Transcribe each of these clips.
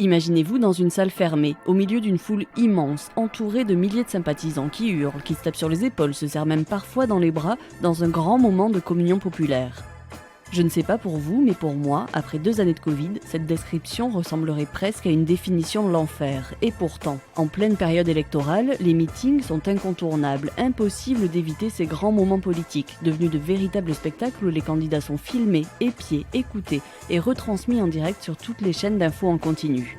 Imaginez-vous dans une salle fermée, au milieu d'une foule immense, entourée de milliers de sympathisants qui hurlent, qui se tapent sur les épaules, se serrent même parfois dans les bras, dans un grand moment de communion populaire. Je ne sais pas pour vous, mais pour moi, après 2 années de Covid, cette description ressemblerait presque à une définition de l'enfer. Et pourtant, en pleine période électorale, les meetings sont incontournables, impossible d'éviter ces grands moments politiques, devenus de véritables spectacles où les candidats sont filmés, épiés, écoutés et retransmis en direct sur toutes les chaînes d'infos en continu.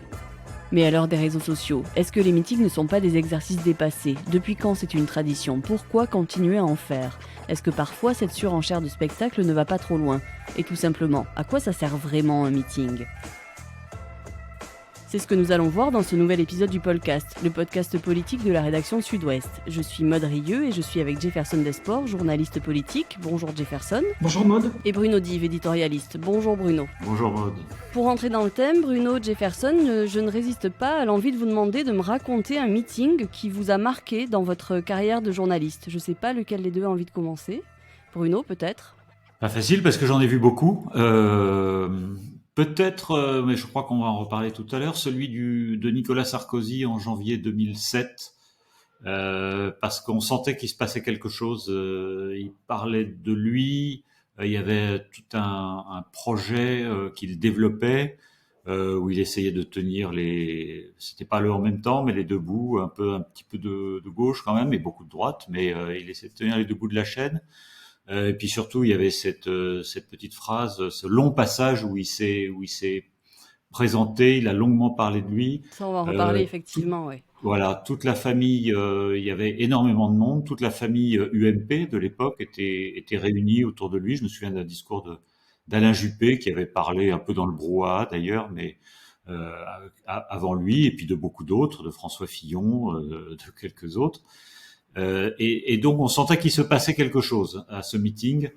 Mais à l'heure des réseaux sociaux, est-ce que les meetings ne sont pas des exercices dépassés ? Depuis quand c'est une tradition ? Pourquoi continuer à en faire ? Est-ce que parfois cette surenchère de spectacle ne va pas trop loin ? Et tout simplement, à quoi ça sert vraiment un meeting ? C'est ce que nous allons voir dans ce nouvel épisode du Polcast, le podcast politique de la rédaction Sud-Ouest. Je suis Maude Rieux et je suis avec Jefferson Desport, journaliste politique. Bonjour Jefferson. Bonjour Maude. Et Bruno Dive, éditorialiste. Bonjour Bruno. Bonjour Maude. Pour entrer dans le thème, Bruno, Jefferson, je ne résiste pas à l'envie de vous demander de me raconter un meeting qui vous a marqué dans votre carrière de journaliste. Je ne sais pas lequel des deux a envie de commencer. Bruno, peut-être ? Pas facile parce que j'en ai vu beaucoup. Peut-être, mais je crois qu'on va en reparler tout à l'heure, celui de Nicolas Sarkozy en janvier 2007, parce qu'on sentait qu'il se passait quelque chose. Il parlait de lui, il y avait tout un projet qu'il développait, où il essayait de tenir c'était pas le en même temps, mais les deux bouts, un petit peu de gauche quand même, et beaucoup de droite, mais il essayait de tenir les deux bouts de la chaîne. Et puis surtout, il y avait cette petite phrase, ce long passage où il s'est présenté, il a longuement parlé de lui. Ça, on va en reparler effectivement, oui. Voilà, toute la famille, il y avait énormément de monde, toute la famille UMP de l'époque était réunie autour de lui. Je me souviens d'un discours d'Alain Juppé qui avait parlé un peu dans le brouhaha d'ailleurs, mais avant lui, et puis de beaucoup d'autres, de François Fillon, de quelques autres. Et donc on sentait qu'il se passait quelque chose à ce meeting,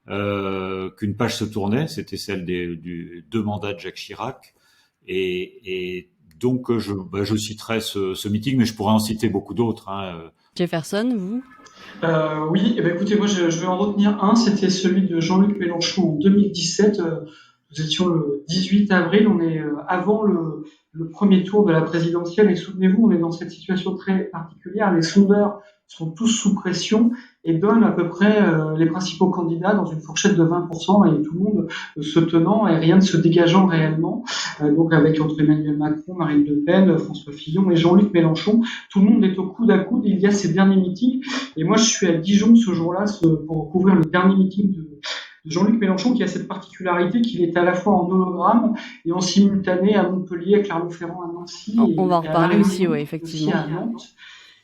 qu'une page se tournait, c'était celle du 2 mandats de Jacques Chirac, et donc je citerai ce meeting, mais je pourrais en citer beaucoup d'autres. Jefferson, vous ? Oui, écoutez, moi je vais en retenir un, c'était celui de Jean-Luc Mélenchon en 2017. Nous étions le 18 avril, on est avant le premier tour de la présidentielle, et souvenez-vous, on est dans cette situation très particulière, les sondeurs sont tous sous pression et donnent à peu près les principaux candidats dans une fourchette de 20%, et tout le monde se tenant et rien ne se dégageant réellement. Donc avec entre Emmanuel Macron, Marine Le Pen, François Fillon et Jean-Luc Mélenchon, tout le monde est au coude à coude. Il y a ces derniers meetings, et moi je suis à Dijon ce jour-là pour couvrir le dernier meeting de Jean-Luc Mélenchon, qui a cette particularité qu'il est à la fois en hologramme et en simultané à Montpellier, à Clermont-Ferrand, à Nancy. On va en reparler aussi, oui, effectivement. Aussi à Nantes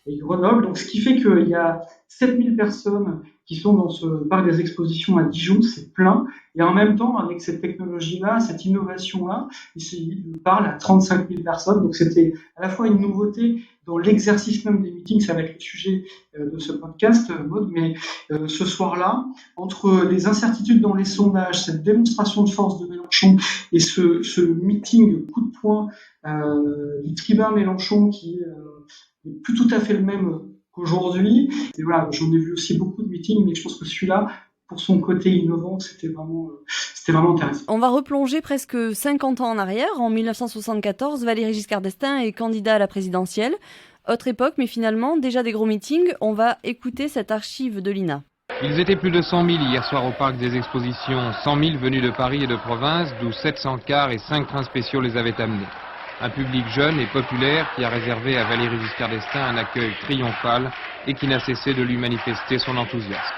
et Grenoble. Donc, ce qui fait qu'il y a 7000 personnes qui sont dans ce parc des expositions à Dijon, c'est plein. Et en même temps, avec cette technologie-là, cette innovation-là, il parle à 35 000 personnes. Donc, c'était à la fois une nouveauté dans l'exercice même des meetings, ça va être le sujet de ce podcast, Maude, mais ce soir-là, entre les incertitudes dans les sondages, cette démonstration de force de Mélenchon et ce meeting coup de poing du tribun Mélenchon qui n'est plus tout à fait le même qu'aujourd'hui. Et voilà, j'en ai vu aussi beaucoup de meetings, mais je pense que celui-là, pour son côté innovant, c'était vraiment intéressant. On va replonger presque 50 ans en arrière. En 1974, Valéry Giscard d'Estaing est candidat à la présidentielle. Autre époque, mais finalement, déjà des gros meetings. On va écouter cette archive de l'INA. Ils étaient plus de 100 000 hier soir au parc des expositions. 100 000 venus de Paris et de province, d'où 700 cars et 5 trains spéciaux les avaient amenés. Un public jeune et populaire qui a réservé à Valéry Giscard d'Estaing un accueil triomphal et qui n'a cessé de lui manifester son enthousiasme.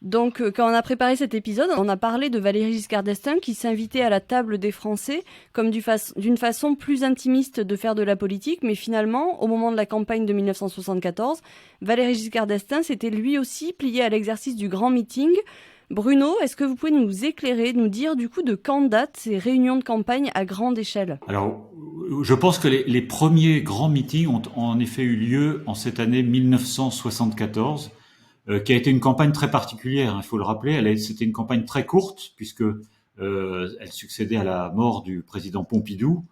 Donc, quand on a préparé cet épisode, on a parlé de Valéry Giscard d'Estaing qui s'invitait à la table des Français comme d'une façon plus intimiste de faire de la politique. Mais finalement, au moment de la campagne de 1974, Valéry Giscard d'Estaing s'était lui aussi plié à l'exercice du grand meeting. Bruno, est-ce que vous pouvez nous éclairer, nous dire du coup de quand datent ces réunions de campagne à grande échelle ? Alors, je pense que les premiers grands meetings ont en effet eu lieu en cette année 1974, qui a été une campagne très particulière, il faut le rappeler. C'était une campagne très courte, puisque elle succédait à la mort du président Pompidou,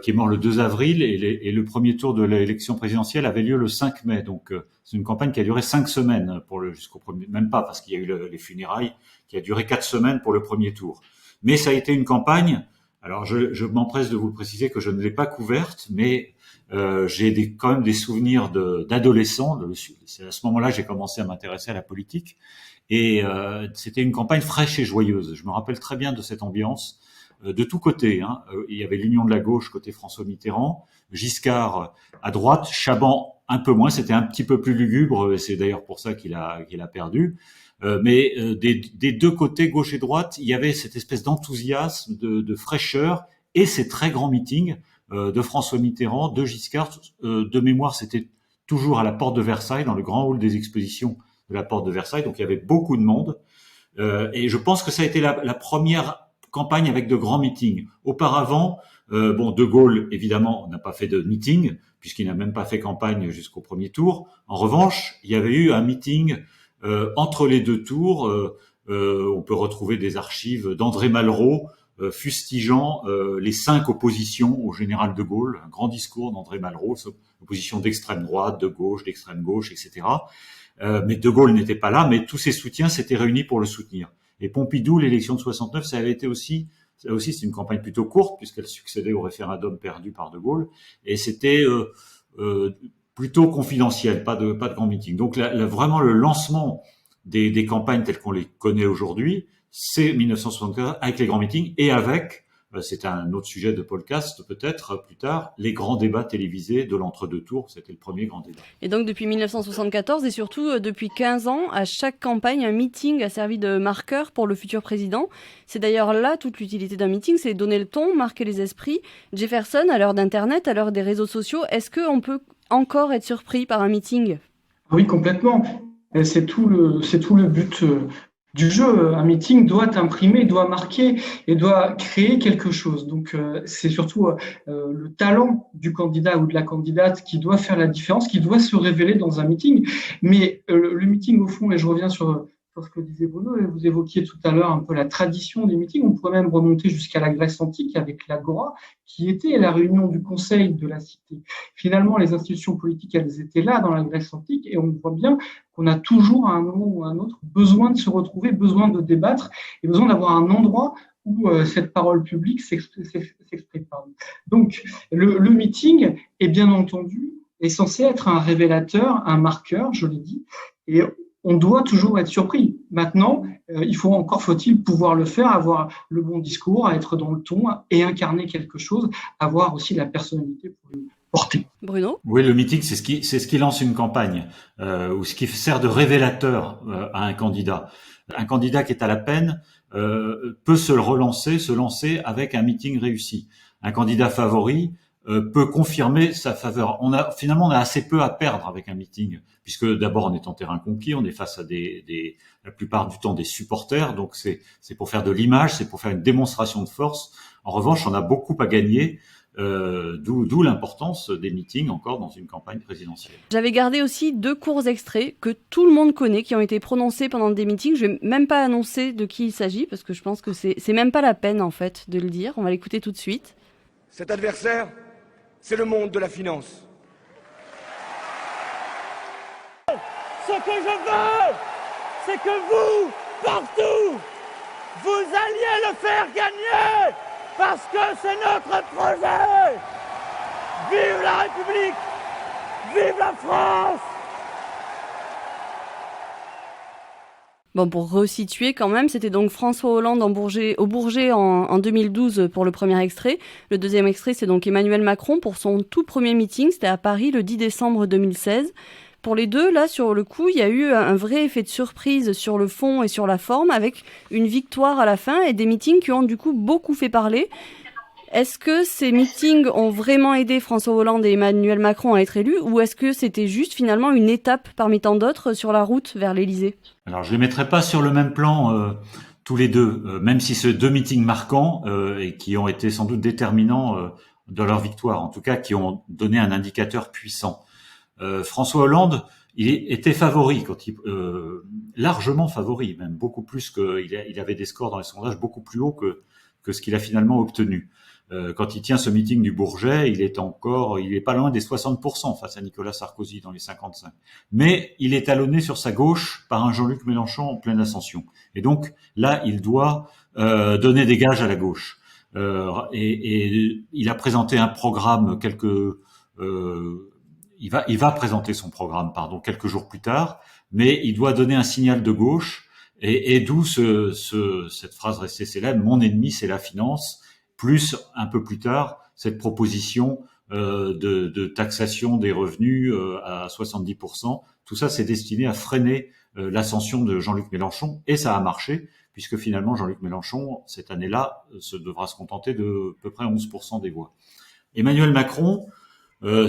qui est mort le 2 avril, et le premier tour de l'élection présidentielle avait lieu le 5 mai. Donc, c'est une campagne qui a duré 5 semaines jusqu'au premier, même pas, parce qu'il y a eu les funérailles, qui a duré 4 semaines pour le premier tour. Mais ça a été une campagne Alors, je m'empresse de vous le préciser que je ne l'ai pas couverte, mais j'ai quand même des souvenirs d'adolescent. C'est à ce moment-là que j'ai commencé à m'intéresser à la politique. Et c'était une campagne fraîche et joyeuse. Je me rappelle très bien de cette ambiance de tous côtés. Il y avait l'Union de la gauche côté François Mitterrand, Giscard à droite, Chaban un peu moins. C'était un petit peu plus lugubre, et c'est d'ailleurs pour ça qu'il a perdu. Mais des deux côtés, gauche et droite, il y avait cette espèce d'enthousiasme, de fraîcheur, et ces très grands meetings de François Mitterrand, de Giscard. De mémoire, c'était toujours à la porte de Versailles, dans le grand hall des expositions de la porte de Versailles. Donc il y avait beaucoup de monde. Et je pense que ça a été la première campagne avec de grands meetings. Auparavant, De Gaulle, évidemment, n'a pas fait de meeting, puisqu'il n'a même pas fait campagne jusqu'au premier tour. En revanche, il y avait eu un meeting entre les deux tours. On peut retrouver des archives d'André Malraux fustigeant les 5 oppositions au général de Gaulle. Un grand discours d'André Malraux, opposition d'extrême droite, de gauche, d'extrême gauche, etc. Mais de Gaulle n'était pas là, mais tous ses soutiens s'étaient réunis pour le soutenir. Et Pompidou, l'élection de 69, ça avait été aussi, là aussi, c'est une campagne plutôt courte, puisqu'elle succédait au référendum perdu par de Gaulle, et c'était plutôt confidentiel, pas de grand meeting. Donc vraiment le lancement des campagnes telles qu'on les connaît aujourd'hui, c'est 1974 avec les grands meetings et avec, c'est un autre sujet de podcast peut-être plus tard, les grands débats télévisés de l'entre-deux tours, c'était le premier grand débat. Et donc depuis 1974 et surtout depuis 15 ans, à chaque campagne, un meeting a servi de marqueur pour le futur président. C'est d'ailleurs là toute l'utilité d'un meeting, c'est donner le ton, marquer les esprits. Jefferson, à l'heure d'Internet, à l'heure des réseaux sociaux, est-ce qu'on peut encore être surpris par un meeting ? Oui, complètement. Et c'est tout le but du jeu. Un meeting doit imprimer, doit marquer et doit créer quelque chose. Donc, c'est surtout le talent du candidat ou de la candidate qui doit faire la différence, qui doit se révéler dans un meeting. Mais le meeting, au fond, et je reviens sur ce que disait Bruno, et vous évoquiez tout à l'heure un peu la tradition des meetings, on pourrait même remonter jusqu'à la Grèce antique avec l'Agora, qui était la réunion du conseil de la cité. Finalement, les institutions politiques, elles étaient là dans la Grèce antique, et on voit bien qu'on a toujours à un moment ou à un autre besoin de se retrouver, besoin de débattre, et besoin d'avoir un endroit où cette parole publique s'exprime. Donc, le meeting est bien entendu est censé être un révélateur, un marqueur, je l'ai dit, et on doit toujours être surpris. Maintenant, faut-il pouvoir le faire, avoir le bon discours, être dans le ton et incarner quelque chose, avoir aussi la personnalité pour le porter. Bruno ? Oui, le meeting, c'est ce qui lance une campagne, ou ce qui sert de révélateur à un candidat. Un candidat qui est à la peine peut se lancer avec un meeting réussi. Un candidat favori peut confirmer sa faveur. On a assez peu à perdre avec un meeting, puisque d'abord on est en terrain conquis, on est face à la plupart du temps des supporters, donc c'est pour faire de l'image, c'est pour faire une démonstration de force. En revanche, on a beaucoup à gagner, d'où l'importance des meetings encore dans une campagne présidentielle. J'avais gardé aussi 2 courts extraits que tout le monde connaît, qui ont été prononcés pendant des meetings. Je vais même pas annoncer de qui il s'agit, parce que je pense que c'est même pas la peine en fait de le dire. On va l'écouter tout de suite. Cet adversaire, c'est le monde de la finance. Ce que je veux, c'est que vous, partout, vous alliez le faire gagner, parce que c'est notre projet. Vive la République, vive la France. Bon, pour resituer quand même, c'était donc François Hollande au Bourget en 2012 pour le premier extrait. Le deuxième extrait, c'est donc Emmanuel Macron pour son tout premier meeting. C'était à Paris le 10 décembre 2016. Pour les deux, là, sur le coup, il y a eu un vrai effet de surprise sur le fond et sur la forme, avec une victoire à la fin et des meetings qui ont du coup beaucoup fait parler. Est-ce que ces meetings ont vraiment aidé François Hollande et Emmanuel Macron à être élus, ou est-ce que c'était juste finalement une étape parmi tant d'autres sur la route vers l'Élysée ? Alors, je les mettrai pas sur le même plan tous les deux, même si ce 2 meetings marquants et qui ont été sans doute déterminants dans leur victoire, en tout cas qui ont donné un indicateur puissant. François Hollande, il était favori, largement favori, même beaucoup plus il avait des scores dans les sondages beaucoup plus hauts que ce qu'il a finalement obtenu. Quand il tient ce meeting du Bourget, il est pas loin des 60% face à Nicolas Sarkozy dans les 55. Mais il est talonné sur sa gauche par un Jean-Luc Mélenchon en pleine ascension. Et donc là, il doit donner des gages à la gauche. et il a présenté un programme il va présenter son programme, quelques jours plus tard, mais il doit donner un signal de gauche, et d'où cette phrase restée célèbre: mon ennemi, c'est la finance, plus un peu plus tard cette proposition de taxation des revenus à 70%. Tout ça, c'est destiné à freiner l'ascension de Jean-Luc Mélenchon, et ça a marché, puisque finalement Jean-Luc Mélenchon, cette année-là, devra se contenter de à peu près 11% des voix. Emmanuel Macron,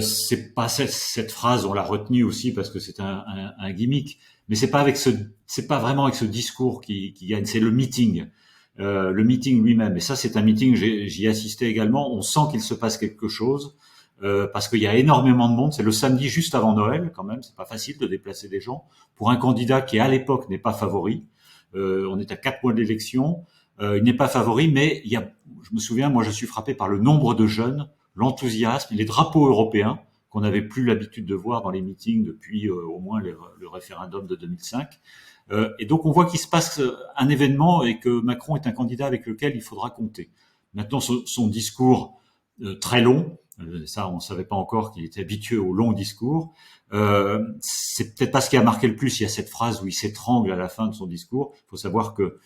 c'est pas cette phrase, on l'a retenue aussi parce que c'est un gimmick, mais c'est pas vraiment avec ce discours qui gagne, c'est le meeting lui-même. Et ça, c'est un meeting, j'y ai assisté également. On sent qu'il se passe quelque chose parce qu'il y a énormément de monde. C'est le samedi juste avant Noël, quand même. C'est pas facile de déplacer des gens pour un candidat qui à l'époque n'est pas favori. On est à 4 mois de l'élection. Il n'est pas favori, mais je me souviens, moi, je suis frappé par le nombre de jeunes, l'enthousiasme, les drapeaux européens qu'on n'avait plus l'habitude de voir dans les meetings depuis au moins le référendum de 2005. Et donc on voit qu'il se passe un événement et que Macron est un candidat avec lequel il faudra compter. Maintenant, son discours très long, ça on ne savait pas encore qu'il était habitué aux longs discours, c'est peut-être pas ce qui a marqué le plus. Il y a cette phrase où il s'étrangle à la fin de son discours. Il faut savoir que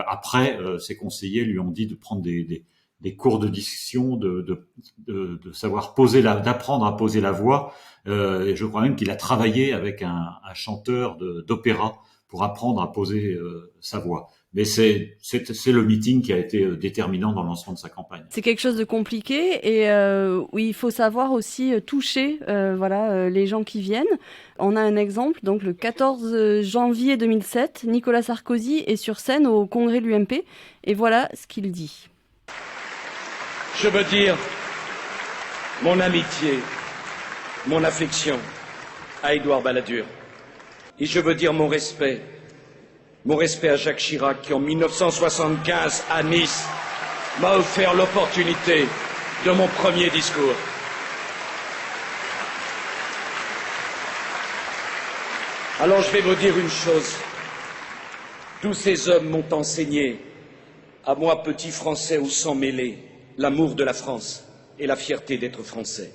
après, ses conseillers lui ont dit de prendre des cours de diction, de savoir d'apprendre à poser la voix. Et je crois même qu'il a travaillé avec un chanteur d'opéra pour apprendre à poser sa voix. Mais c'est le meeting qui a été déterminant dans le lancement de sa campagne. C'est quelque chose de compliqué et où il faut savoir aussi toucher les gens qui viennent. On a un exemple, donc le 14 janvier 2007, Nicolas Sarkozy est sur scène au congrès de l'UMP et voilà ce qu'il dit. Je veux dire mon amitié, mon affection à Édouard Balladur. Et je veux dire mon respect à Jacques Chirac qui en 1975 à Nice m'a offert l'opportunité de mon premier discours. Alors je vais vous dire une chose. Tous ces hommes m'ont enseigné, à moi petit Français au sang mêlé, l'amour de la France et la fierté d'être français.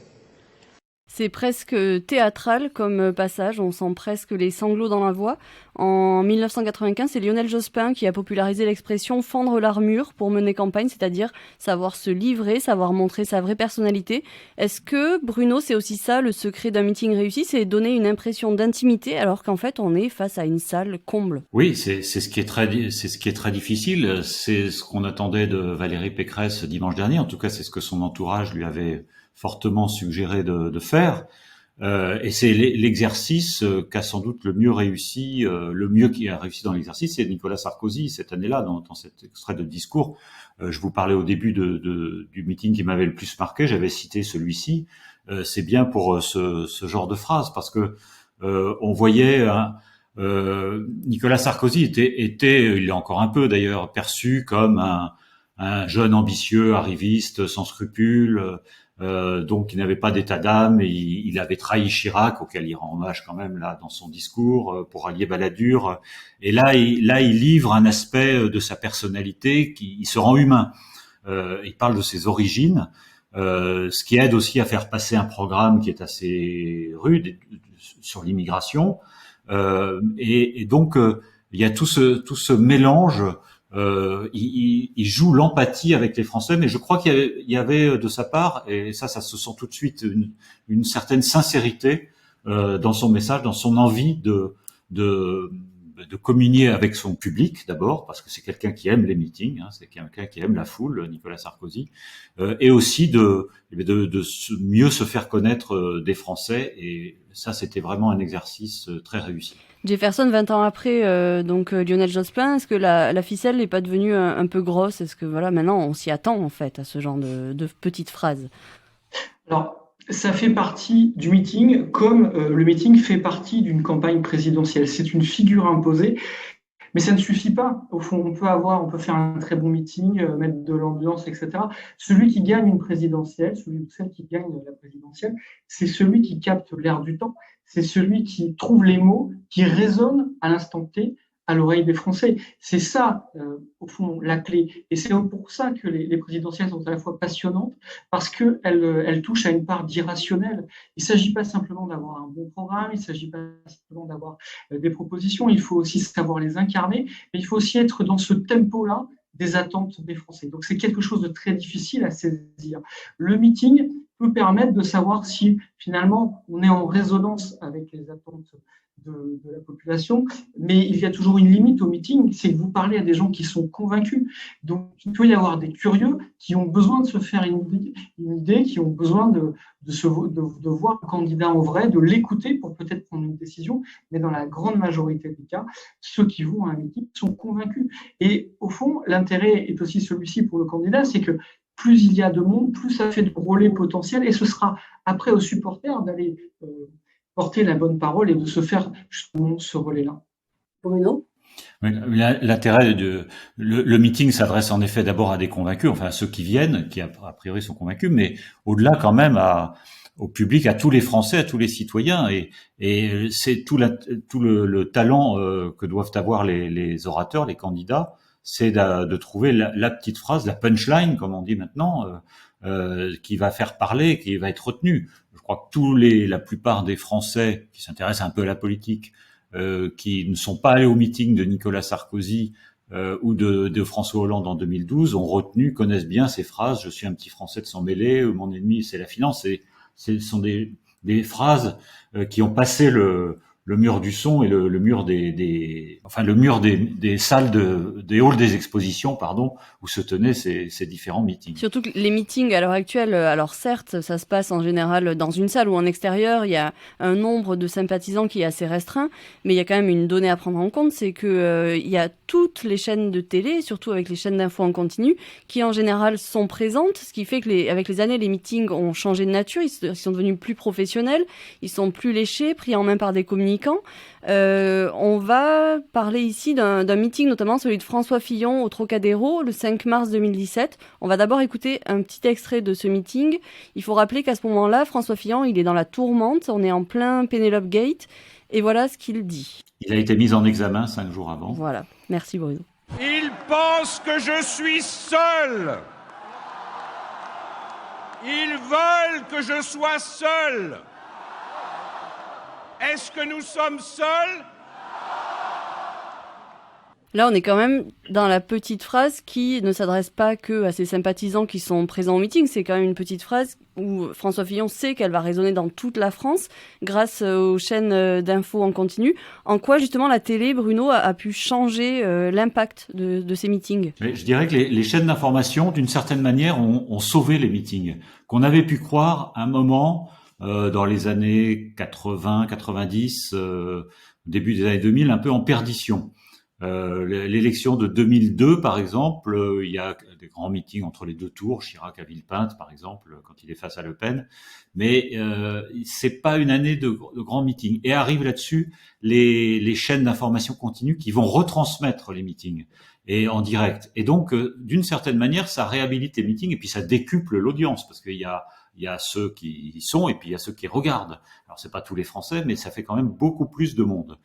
C'est presque théâtral comme passage, on sent presque les sanglots dans la voix. En 1995, c'est Lionel Jospin qui a popularisé l'expression « fendre l'armure » pour mener campagne, c'est-à-dire savoir se livrer, savoir montrer sa vraie personnalité. Est-ce que, Bruno, c'est aussi ça le secret d'un meeting réussi, c'est donner une impression d'intimité alors qu'en fait on est face à une salle comble? Oui, c'est ce qui est très difficile. C'est ce qu'on attendait de Valérie Pécresse dimanche dernier. En tout cas, c'est ce que son entourage lui avait fortement suggéré de faire. Et c'est l'exercice qu'a sans doute le mieux réussi, le mieux qui a réussi dans l'exercice, c'est Nicolas Sarkozy cette année-là, dans cet extrait de discours. Je vous parlais au début du meeting qui m'avait le plus marqué, j'avais cité celui-ci. C'est bien pour ce genre de phrase, parce que on voyait Nicolas Sarkozy était, il est encore un peu d'ailleurs, perçu comme un jeune ambitieux, arriviste, sans scrupules, donc il n'avait pas d'état d'âme, et il avait trahi Chirac, auquel il rend hommage quand même là dans son discours, pour allier Balladur. Et là il livre un aspect de sa personnalité il se rend humain. Il parle de ses origines, ce qui aide aussi à faire passer un programme qui est assez rude sur l'immigration. Et donc il y a tout ce mélange. Il joue l'empathie avec les Français, mais je crois qu'il y avait de sa part, et ça se sent tout de suite, une certaine sincérité dans son message, dans son envie de communier avec son public d'abord, parce que c'est quelqu'un qui aime les meetings, c'est quelqu'un qui aime la foule, Nicolas Sarkozy, et aussi de mieux se faire connaître des Français, et ça c'était vraiment un exercice très réussi. Jefferson, 20 ans après, Lionel Jospin, est-ce que la ficelle n'est pas devenue un peu grosse? Est-ce que maintenant on s'y attend en fait à ce genre de petites phrases? Alors, ça fait partie du meeting, comme le meeting fait partie d'une campagne présidentielle. C'est une figure imposée, mais ça ne suffit pas. Au fond, on peut faire un très bon meeting, mettre de l'ambiance, etc. Celui qui gagne une présidentielle, celui ou celle qui gagne la présidentielle, c'est celui qui capte l'air du temps. C'est celui qui trouve les mots qui résonnent à l'instant T à l'oreille des Français. C'est ça, au fond, la clé. Et c'est pour ça que les présidentielles sont à la fois passionnantes, parce qu'elles touchent à une part d'irrationnel. Il ne s'agit pas simplement d'avoir un bon programme, il ne s'agit pas simplement d'avoir des propositions, il faut aussi savoir les incarner, mais il faut aussi être dans ce tempo-là des attentes des Français. Donc c'est quelque chose de très difficile à saisir. Le meeting peut permettre de savoir si finalement on est en résonance avec les attentes de la population, mais il y a toujours une limite au meeting, c'est que vous parlez à des gens qui sont convaincus. Donc il peut y avoir des curieux qui ont besoin de se faire une idée, qui ont besoin de voir le candidat en vrai, de l'écouter pour peut-être prendre une décision, mais dans la grande majorité des cas, ceux qui vont à un meeting sont convaincus. Et au fond, l'intérêt est aussi celui-ci pour le candidat, c'est que plus il y a de monde, plus ça fait de relais potentiels, et ce sera après aux supporters d'aller porter la bonne parole et de se faire justement ce relais-là. Bruno ? Oui, l'intérêt le meeting s'adresse en effet d'abord à des convaincus, enfin à ceux qui viennent, qui a priori sont convaincus, mais au-delà quand même au public, à tous les Français, à tous les citoyens, et c'est tout le talent que doivent avoir les orateurs, les candidats, c'est de trouver la petite phrase, la punchline, comme on dit maintenant, qui va faire parler, qui va être retenue. Je crois que la plupart des Français qui s'intéressent un peu à la politique, qui ne sont pas allés au meeting de Nicolas Sarkozy ou de François Hollande en 2012, connaissent bien ces phrases. Je suis un petit Français de s'en mêler, mon ennemi c'est la finance. Ce sont des phrases qui ont passé le mur du son et le mur des salles des halls des expositions, où se tenaient ces différents meetings. Surtout que les meetings à l'heure actuelle, alors certes, ça se passe en général dans une salle ou en extérieur, il y a un nombre de sympathisants qui est assez restreint, mais il y a quand même une donnée à prendre en compte, c'est que il y a toutes les chaînes de télé, surtout avec les chaînes d'infos en continu, qui en général sont présentes, ce qui fait que avec les années, les meetings ont changé de nature, ils sont devenus plus professionnels, ils sont plus léchés, pris en main par des communicants. On va parler ici d'un meeting, notamment celui de François Fillon au Trocadéro le 5 mars 2017. On va d'abord écouter un petit extrait de ce meeting. Il faut rappeler qu'à ce moment-là, François Fillon, il est dans la tourmente, on est en plein Penelope Gate, et voilà ce qu'il dit. Il a été mis en examen 5 jours avant. Voilà, merci Bruno. Ils pensent que je suis seul. Ils veulent que je sois seul. Est-ce que nous sommes seuls ? Là, on est quand même dans la petite phrase qui ne s'adresse pas que à ses sympathisants qui sont présents au meeting. C'est quand même une petite phrase où François Fillon sait qu'elle va résonner dans toute la France grâce aux chaînes d'infos en continu. En quoi, justement, la télé, Bruno, a pu changer l'impact de ces meetings ? Mais je dirais que les chaînes d'information, d'une certaine manière, ont sauvé les meetings. Qu'on avait pu croire à un moment, dans les années 80, 90, début des années 2000, un peu en perdition. L'élection de 2002, par exemple, il y a des grands meetings entre les deux tours, Chirac à Villepinte, par exemple, quand il est face à Le Pen, mais c'est pas une année de grands meetings. Et arrivent là-dessus les chaînes d'information continue qui vont retransmettre les meetings et en direct. Et donc, d'une certaine manière, ça réhabilite les meetings et puis ça décuple l'audience parce qu'il y a ceux qui y sont et puis il y a ceux qui regardent. Alors c'est pas tous les Français, mais ça fait quand même beaucoup plus de monde.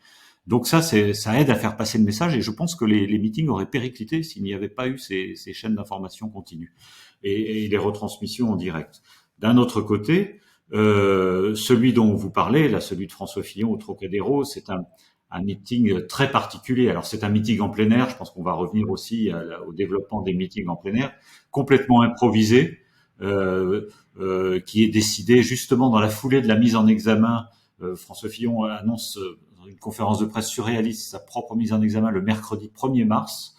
Donc ça aide à faire passer le message et je pense que les meetings auraient périclité s'il n'y avait pas eu ces chaînes d'information continues et les retransmissions en direct. D'un autre côté, celui dont vous parlez, là, celui de François Fillon au Trocadéro, c'est un meeting très particulier. Alors c'est un meeting en plein air, je pense qu'on va revenir aussi au développement des meetings en plein air, complètement improvisé, qui est décidé justement dans la foulée de la mise en examen. François Fillon annonce dans une conférence de presse surréaliste sa propre mise en examen le mercredi 1er mars.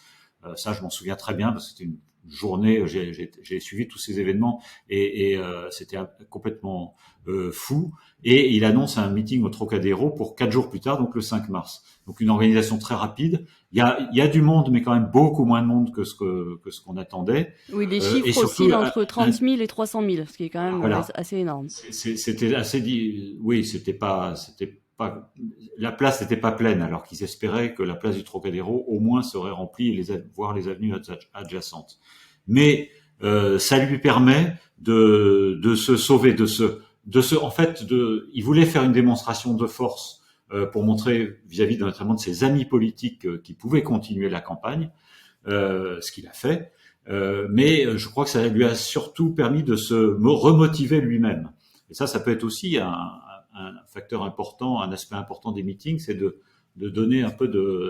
Ça, je m'en souviens très bien parce que c'était une journée, j'ai suivi tous ces événements et c'était complètement fou. Et il annonce un meeting au Trocadéro pour 4 jours plus tard, donc le 5 mars. Donc une organisation très rapide. Il y a du monde, mais quand même beaucoup moins de monde que ce qu'on attendait. Oui, les chiffres oscillent entre 30 000 et 300 000, ce qui est quand même assez énorme. C'était oui, c'était pas, la place n'était pas pleine, alors qu'ils espéraient que la place du Trocadéro au moins serait remplie et voire les avenues adjacentes. Mais ça lui permet de se sauver, en fait, il voulait faire une démonstration de force pour montrer vis-à-vis notamment de ses amis politiques qu'il pouvait continuer la campagne, ce qu'il a fait. Mais je crois que ça lui a surtout permis de se remotiver lui-même. Et ça peut être aussi un facteur important, un aspect important des meetings, c'est de donner un peu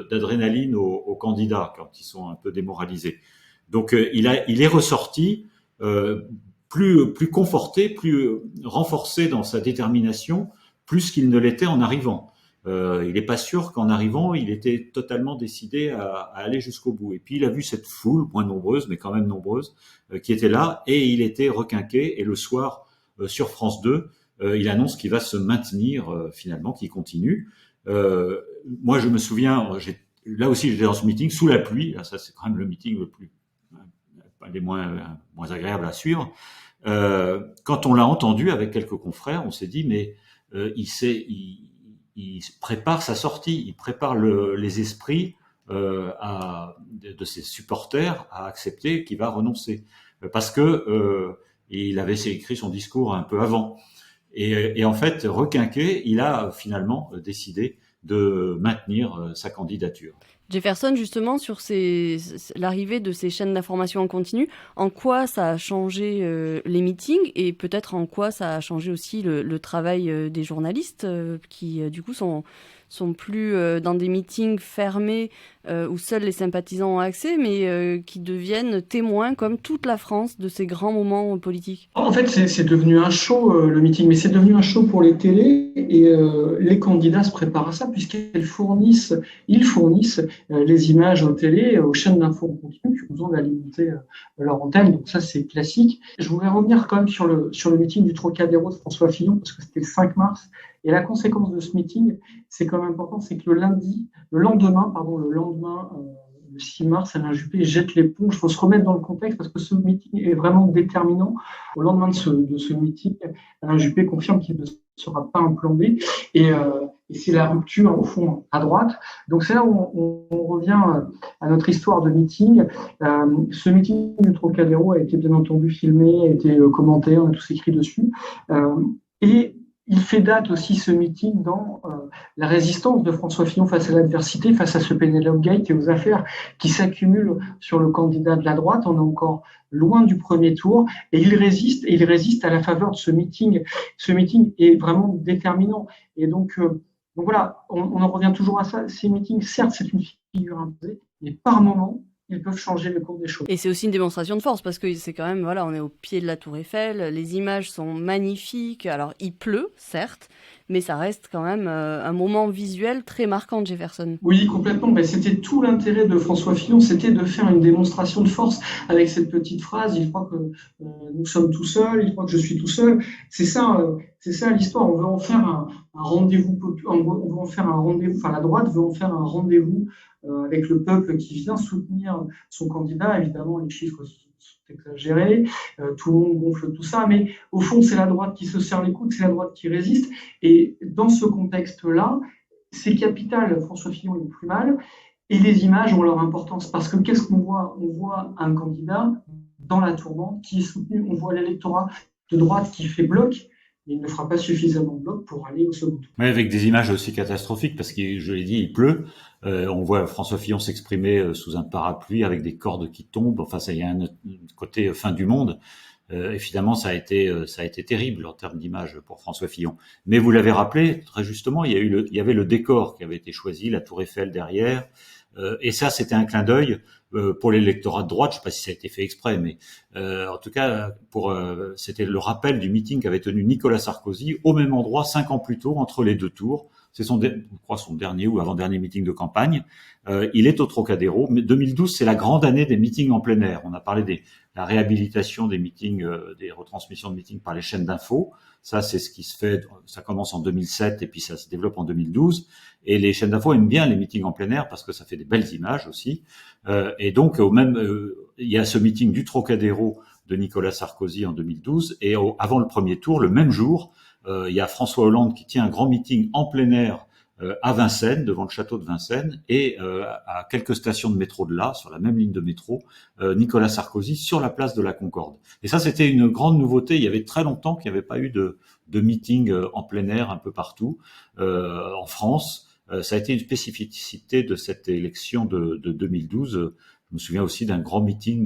d'adrénaline aux candidats quand ils sont un peu démoralisés. Donc il est ressorti plus conforté, plus renforcé dans sa détermination, plus qu'il ne l'était en arrivant. Il n'est pas sûr qu'en arrivant, il était totalement décidé à aller jusqu'au bout. Et puis il a vu cette foule, moins nombreuse, mais quand même nombreuse, qui était là, et il était requinqué. Et le soir, sur France 2, il annonce qu'il va se maintenir finalement, qu'il continue. Moi, je me souviens, là aussi, j'étais dans ce meeting sous la pluie. Là, ça, c'est quand même le meeting les moins agréables à suivre. Quand on l'a entendu avec quelques confrères, on s'est dit, mais il prépare sa sortie, il prépare les esprits de ses supporters à accepter qu'il va renoncer, parce que il avait écrit son discours un peu avant. Et en fait, requinqué, il a finalement décidé de maintenir sa candidature. Jefferson, justement, sur l'arrivée de ces chaînes d'information en continu, en quoi ça a changé les meetings et peut-être en quoi ça a changé aussi le travail des journalistes qui, du coup, sont plus dans des meetings fermés où seuls les sympathisants ont accès, mais qui deviennent témoins, comme toute la France, de ces grands moments politiques. En fait, c'est devenu un show, le meeting, mais c'est devenu un show pour les télés, et les candidats se préparent à ça, puisqu'ils fournissent les images aux télés, aux chaînes d'infos en continu, qui ont besoin d'alimenter leur antenne, donc ça c'est classique. Je voudrais revenir quand même sur le meeting du Trocadéro de François Fillon, parce que c'était le 5 mars, et la conséquence de ce meeting, c'est quand même important, c'est que le lendemain, le 6 mars, Alain Juppé jette l'éponge. Il faut se remettre dans le contexte parce que ce meeting est vraiment déterminant. Au lendemain de ce meeting, Alain Juppé confirme qu'il ne sera pas un plan B, et c'est la rupture au fond à droite. Donc c'est là où on revient à notre histoire de meeting. Ce meeting du Trocadéro a été bien entendu filmé, a été commenté, on a tous écrit dessus, et il fait date aussi, ce meeting, dans la résistance de François Fillon face à l'adversité, face à ce Penelope Gate et aux affaires qui s'accumulent sur le candidat de la droite. On est encore loin du premier tour, et il résiste à la faveur de ce meeting. Ce meeting est vraiment déterminant. Et donc voilà, on en revient toujours à ça. Ces meetings, certes, c'est une figure imposée, mais par moment, ils peuvent changer le cours des choses. Et c'est aussi une démonstration de force, parce que c'est quand même, voilà, on est au pied de la Tour Eiffel, les images sont magnifiques. Alors, il pleut, certes, mais ça reste quand même un moment visuel très marquant de Jefferson. Oui, complètement. Mais c'était tout l'intérêt de François Fillon, c'était de faire une démonstration de force avec cette petite phrase. Il croit que nous sommes tout seuls, il croit que je suis tout seul. C'est ça l'histoire. On veut en faire un rendez-vous. On veut en faire un rendez-vous. Enfin, la droite veut en faire un rendez-vous avec le peuple qui vient soutenir son candidat. Évidemment, les chiffres sont exagérés, tout le monde gonfle tout ça, mais au fond, c'est la droite qui se serre les coudes, c'est la droite qui résiste. Et dans ce contexte-là, c'est capital. François Fillon est plus mal, et les images ont leur importance, parce que qu'est-ce qu'on voit ? On voit un candidat dans la tourmente qui est soutenu, on voit l'électorat de droite qui fait bloc, mais il ne fera pas suffisamment de bloc pour aller au second tour. Oui, avec des images aussi catastrophiques, parce que, je l'ai dit, il pleut. On voit François Fillon s'exprimer sous un parapluie avec des cordes qui tombent. Enfin, ça y a un côté fin du monde. Et finalement, ça a été terrible en termes d'image pour François Fillon. Mais vous l'avez rappelé très justement, il y avait le décor qui avait été choisi, la Tour Eiffel derrière. Et ça, c'était un clin d'œil pour l'électorat de droite. Je ne sais pas si ça a été fait exprès, mais en tout cas, c'était le rappel du meeting qu'avait tenu Nicolas Sarkozy au même endroit 5 ans plus tôt, entre les deux tours. C'est son dernier ou avant-dernier meeting de campagne. Il est au Trocadéro. Mais 2012, c'est la grande année des meetings en plein air. On a parlé de la réhabilitation des meetings, des retransmissions de meetings par les chaînes d'infos. Ça, c'est ce qui se fait. Ça commence en 2007 et puis ça se développe en 2012. Et les chaînes d'infos aiment bien les meetings en plein air parce que ça fait des belles images aussi. Et donc, il y a ce meeting du Trocadéro de Nicolas Sarkozy en 2012. Et avant le premier tour, le même jour, il y a François Hollande qui tient un grand meeting en plein air à Vincennes, devant le château de Vincennes, et à quelques stations de métro de là, sur la même ligne de métro, Nicolas Sarkozy sur la place de la Concorde. Et ça, c'était une grande nouveauté. Il y avait très longtemps qu'il n'y avait pas eu de meeting en plein air un peu partout en France. Ça a été une spécificité de cette élection de 2012. Je me souviens aussi d'un grand meeting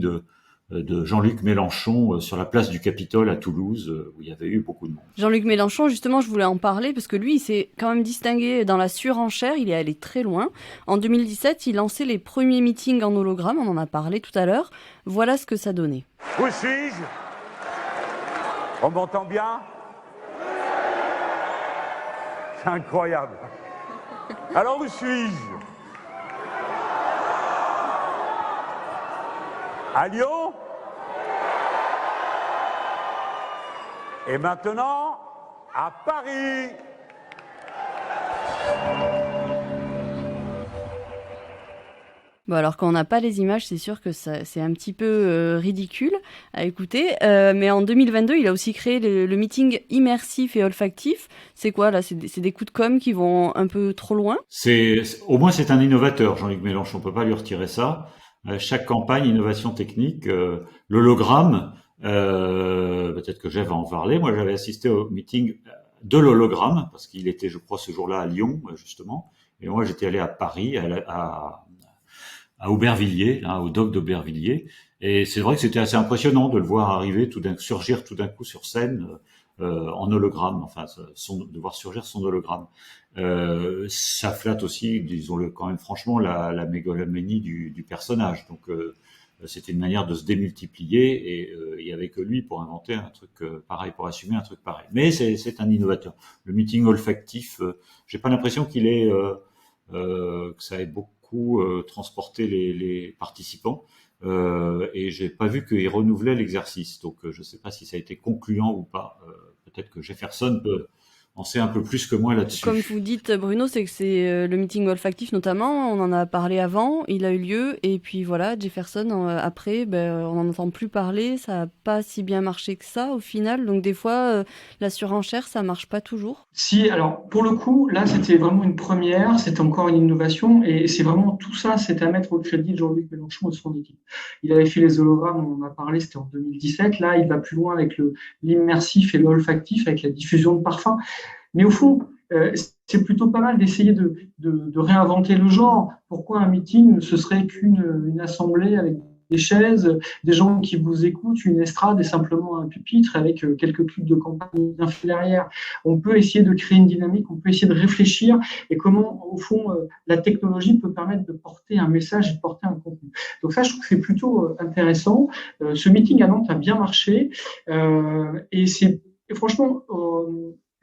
de Jean-Luc Mélenchon sur la place du Capitole à Toulouse, où il y avait eu beaucoup de monde. Jean-Luc Mélenchon, justement, je voulais en parler parce que lui, il s'est quand même distingué dans la surenchère, il est allé très loin. En 2017, il lançait les premiers meetings en hologramme, on en a parlé tout à l'heure. Voilà ce que ça donnait. Où suis-je? On m'entend bien? C'est incroyable. Alors où suis-je? À Lyon? Et maintenant, à Paris. Bon, alors quand on n'a pas les images, c'est sûr que c'est un petit peu ridicule à écouter. Mais en 2022, il a aussi créé le meeting immersif et olfactif. C'est quoi là? C'est des coups de com' qui vont un peu trop loin? Au moins, c'est un innovateur, Jean-Luc Mélenchon. On peut pas lui retirer ça. Chaque campagne, innovation technique, l'hologramme, peut-être que Jeff va en parler. Moi, j'avais assisté au meeting de l'hologramme, parce qu'il était, je crois, ce jour-là à Lyon, justement. Et moi, j'étais allé à Paris, à Aubervilliers, au dock d'Aubervilliers. Et c'est vrai que c'était assez impressionnant de le voir arriver, surgir tout d'un coup sur scène, en hologramme, de voir surgir son hologramme. Ça flatte aussi, disons-le quand même franchement, la mégalomanie du personnage. Donc c'était une manière de se démultiplier, et il y avait que lui pour inventer un truc pareil, pour assumer un truc pareil. Mais c'est un innovateur. Le meeting olfactif, j'ai pas l'impression que ça ait beaucoup transporté les participants. Et j'ai pas vu qu'il renouvelait l'exercice, donc je sais pas si ça a été concluant ou pas. Peut-être que Jefferson en sait un peu plus que moi là-dessus. Comme vous dites, Bruno, c'est que c'est le meeting olfactif notamment, on en a parlé avant, il a eu lieu, et puis voilà, Jefferson, après, on n'en entend plus parler, ça n'a pas si bien marché que ça au final, donc des fois, la surenchère, ça marche pas toujours. Si, alors pour le coup, là c'était vraiment une première, c'était encore une innovation, et c'est vraiment tout ça, c'est à mettre au crédit de Jean-Luc Mélenchon et de son équipe. Il avait fait les hologrammes, on en a parlé, c'était en 2017, là il va plus loin avec l'immersif et l'olfactif, avec la diffusion de parfums. Mais au fond, c'est plutôt pas mal d'essayer de réinventer le genre. Pourquoi un meeting, ce serait qu'une assemblée avec des chaises, des gens qui vous écoutent, une estrade et simplement un pupitre avec quelques clips de campagne bien faits derrière. On peut essayer de créer une dynamique, on peut essayer de réfléchir et comment, au fond, la technologie peut permettre de porter un message et de porter un contenu. Donc ça, je trouve que c'est plutôt intéressant. Ce meeting à Nantes a bien marché et franchement,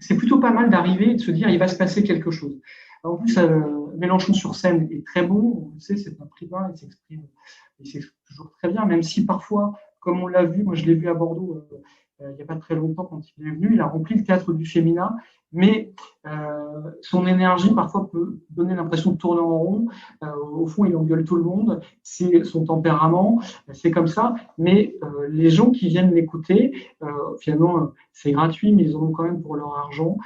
c'est plutôt pas mal d'arriver et de se dire il va se passer quelque chose. Alors, en plus, Mélenchon sur scène est très bon, on le sait, c'est un privat, il s'exprime toujours très bien, même si parfois, comme on l'a vu, moi je l'ai vu à Bordeaux il n'y a pas très longtemps quand il est venu, il a rempli le théâtre du Féminin, mais son énergie parfois peut donner l'impression de tourner en rond. Au fond, il engueule tout le monde, c'est son tempérament, c'est comme ça, mais les gens qui viennent l'écouter, finalement, c'est gratuit, mais ils en ont quand même pour leur argent,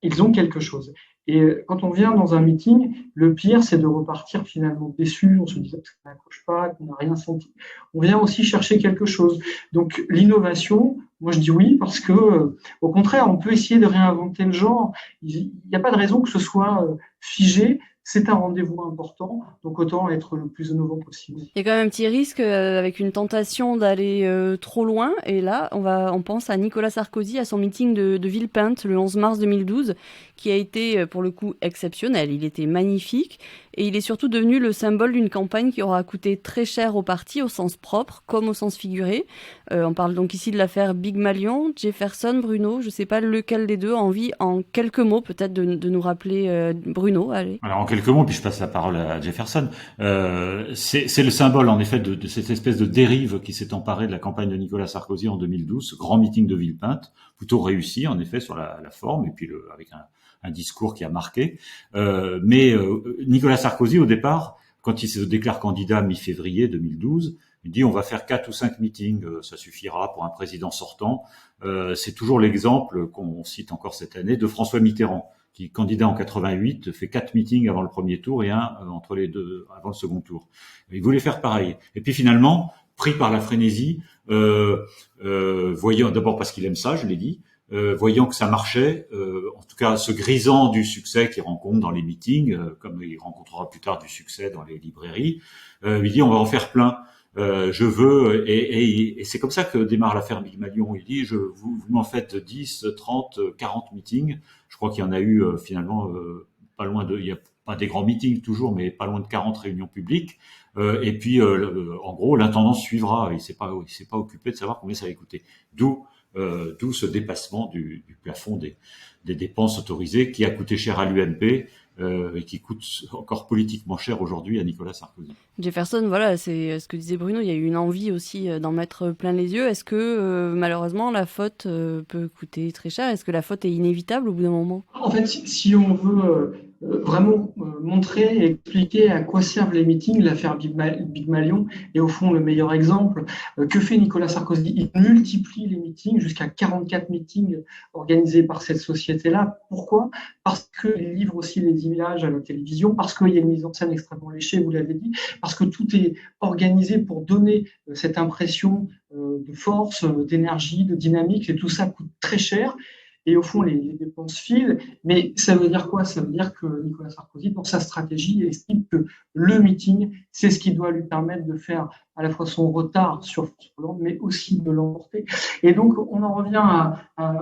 ils ont quelque chose. Et quand on vient dans un meeting, le pire, c'est de repartir finalement déçu. On se dit que ça n'accroche pas, qu'on n'a rien senti. On vient aussi chercher quelque chose. Donc l'innovation, moi je dis oui parce que, au contraire, on peut essayer de réinventer le genre. Il n'y a pas de raison que ce soit figé. C'est un rendez-vous important, donc autant être le plus innovant possible. Il y a quand même un petit risque avec une tentation d'aller trop loin. Et là, on pense à Nicolas Sarkozy, à son meeting de Villepinte le 11 mars 2012, qui a été pour le coup exceptionnel. Il était magnifique et il est surtout devenu le symbole d'une campagne qui aura coûté très cher au parti, au sens propre comme au sens figuré. On parle donc ici de l'affaire Big Malion. Jefferson, Bruno, je ne sais pas lequel des deux a envie, en quelques mots peut-être, de nous rappeler Bruno. Allez. Alors en quelques mots, puis je passe la parole à Jefferson. C'est le symbole en effet de cette espèce de dérive qui s'est emparée de la campagne de Nicolas Sarkozy en 2012, ce grand meeting de Villepinte, plutôt réussi en effet sur la forme et puis avec un discours qui a marqué. Mais Nicolas Sarkozy au départ, quand il se déclare candidat mi-février 2012, il dit on va faire 4 ou 5 meetings, ça suffira pour un président sortant. C'est toujours l'exemple qu'on cite encore cette année de François Mitterrand, qui candidat en 88, fait 4 meetings avant le premier tour et un entre les deux avant le second tour. Il voulait faire pareil. Et puis finalement, pris par la frénésie, voyant d'abord parce qu'il aime ça, je l'ai dit, voyant que ça marchait, en tout cas se grisant du succès qu'il rencontre dans les meetings, comme il rencontrera plus tard du succès dans les librairies, il dit on va en faire plein. Je veux, et c'est comme ça que démarre l'affaire Pygmalion. Il dit, vous m'en faites 10, 30, 40 meetings. Je crois qu'il y en a eu finalement pas loin il y a pas des grands meetings toujours, mais pas loin de 40 réunions publiques. Et puis, en gros, l'intendance suivra. Il s'est pas occupé de savoir combien ça allait coûter. D'où ce dépassement du plafond des dépenses autorisées qui a coûté cher à l'UMP. Et qui coûte encore politiquement cher aujourd'hui à Nicolas Sarkozy. Jefferson, voilà, c'est ce que disait Bruno, il y a eu une envie aussi d'en mettre plein les yeux. Est-ce que malheureusement la faute peut coûter très cher ? Est-ce que la faute est inévitable au bout d'un moment ? En fait, si on veut vraiment montrer et expliquer à quoi servent les meetings, l'affaire Pygmalion est au fond le meilleur exemple. Que fait Nicolas Sarkozy ? Il multiplie les meetings, jusqu'à 44 meetings organisés par cette société-là. Pourquoi ? Parce qu'il livre aussi les images à la télévision, parce qu'il y a une mise en scène extrêmement léchée, vous l'avez dit, parce que tout est organisé pour donner cette impression de force, d'énergie, de dynamique, et tout ça coûte très cher. Et au fond, les dépenses filent. Mais ça veut dire quoi ? Ça veut dire que Nicolas Sarkozy, dans sa stratégie, estime que le meeting, c'est ce qui doit lui permettre de faire à la fois son retard sur François Hollande, mais aussi de l'emporter. Et donc, on en revient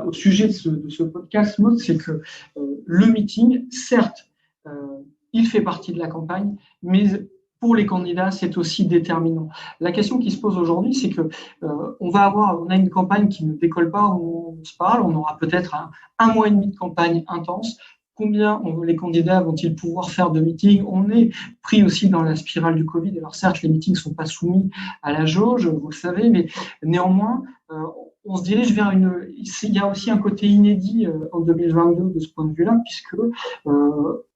au sujet de ce podcast, Maud, c'est que le meeting, certes, il fait partie de la campagne, mais pour les candidats, c'est aussi déterminant. La question qui se pose aujourd'hui, c'est que on a une campagne qui ne décolle pas où on se parle. On aura peut-être un mois et demi de campagne intense. Combien les candidats vont-ils pouvoir faire de meetings ? On est pris aussi dans la spirale du Covid. Alors certes, les meetings ne sont pas soumis à la jauge, vous le savez, mais néanmoins, on se dirige vers il y a aussi un côté inédit en 2022 de ce point de vue-là, puisque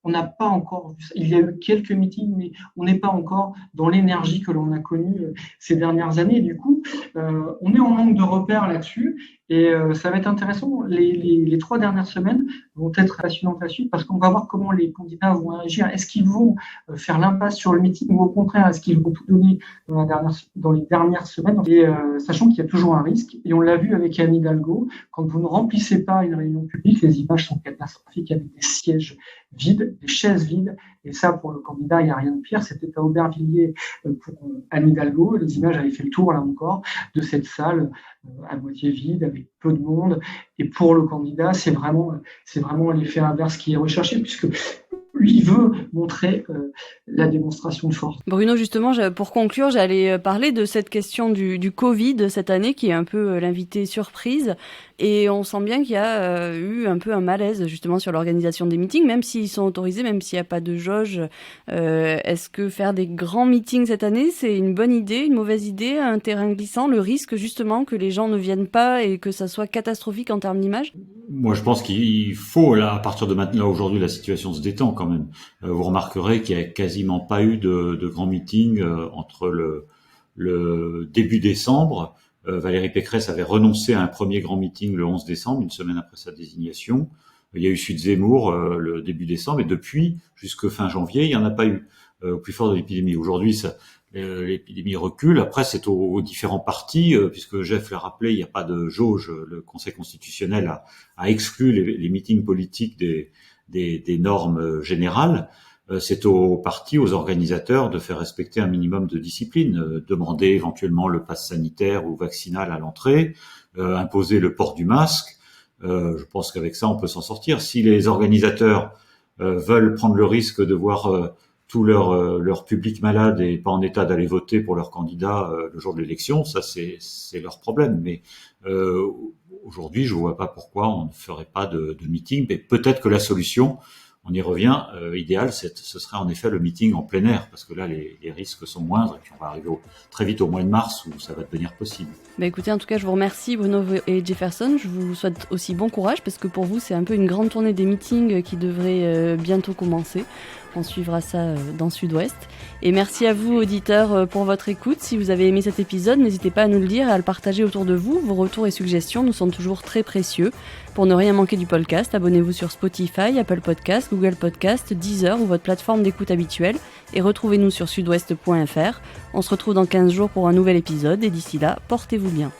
on n'a pas encore vu ça. Il y a eu quelques meetings, mais on n'est pas encore dans l'énergie que l'on a connue ces dernières années. Et du coup, on est en manque de repères là-dessus. Et ça va être intéressant. Les 3 dernières semaines vont être passionnantes à suivre parce qu'on va voir comment les candidats vont agir. Est-ce qu'ils vont faire l'impasse sur le meeting ou au contraire, est-ce qu'ils vont tout donner dans les dernières semaines ? Et sachant qu'il y a toujours un risque. Et on l'a vu avec Anne Hidalgo, quand vous ne remplissez pas une réunion publique, les images sont catastrophiques avec des sièges vides, des chaises vides. Et ça, pour le candidat, il n'y a rien de pire. C'était à Aubervilliers pour Anne Hidalgo. Les images avaient fait le tour, là encore, de cette salle à moitié vide, avec peu de monde. Et pour le candidat, c'est vraiment l'effet inverse qui est recherché, puisque lui, il veut montrer la démonstration de force. Bruno, justement, pour conclure, j'allais parler de cette question du Covid cette année, qui est un peu l'invité surprise. Et on sent bien qu'il y a eu un peu un malaise, justement, sur l'organisation des meetings, même s'ils sont autorisés, même s'il n'y a pas de jauge. Est-ce que faire des grands meetings cette année, c'est une bonne idée, une mauvaise idée, un terrain glissant, le risque, justement, que les gens ne viennent pas et que ça soit catastrophique en termes d'image ? Moi, je pense qu'il faut, là, à partir de maintenant, aujourd'hui, la situation se détend quand même. Vous remarquerez qu'il n'y a quasiment pas eu de grands meetings entre le début décembre. Valérie Pécresse avait renoncé à un premier grand meeting le 11 décembre, une semaine après sa désignation. Il y a eu celui de Zemmour le début décembre, et depuis, jusque fin janvier, il n'y en a pas eu au plus fort de l'épidémie. Aujourd'hui, l'épidémie recule. Après, c'est aux différents partis, puisque Jeff l'a rappelé, il n'y a pas de jauge. Le Conseil constitutionnel a exclu les meetings politiques des normes générales. C'est aux partis, aux organisateurs de faire respecter un minimum de discipline, demander éventuellement le pass sanitaire ou vaccinal à l'entrée, imposer le port du masque. Je pense qu'avec ça, on peut s'en sortir. Si les organisateurs veulent prendre le risque de voir tout leur public malade et pas en état d'aller voter pour leur candidat le jour de l'élection, ça c'est leur problème. Mais aujourd'hui, je vois pas pourquoi on ne ferait pas de meeting. Mais peut-être que la solution, on y revient, idéal, ce serait en effet le meeting en plein air, parce que là, les risques sont moindres, et puis on va arriver très vite au mois de mars où ça va devenir possible. Écoutez, en tout cas, je vous remercie Bruno et Jefferson. Je vous souhaite aussi bon courage, parce que pour vous, c'est un peu une grande tournée des meetings qui devrait bientôt commencer. On suivra ça dans Sud-Ouest. Et merci à vous, auditeurs, pour votre écoute. Si vous avez aimé cet épisode, n'hésitez pas à nous le dire et à le partager autour de vous. Vos retours et suggestions nous sont toujours très précieux. Pour ne rien manquer du podcast, abonnez-vous sur Spotify, Apple Podcasts, Google Podcasts, Deezer ou votre plateforme d'écoute habituelle et retrouvez-nous sur sudouest.fr. On se retrouve dans 15 jours pour un nouvel épisode et d'ici là, portez-vous bien.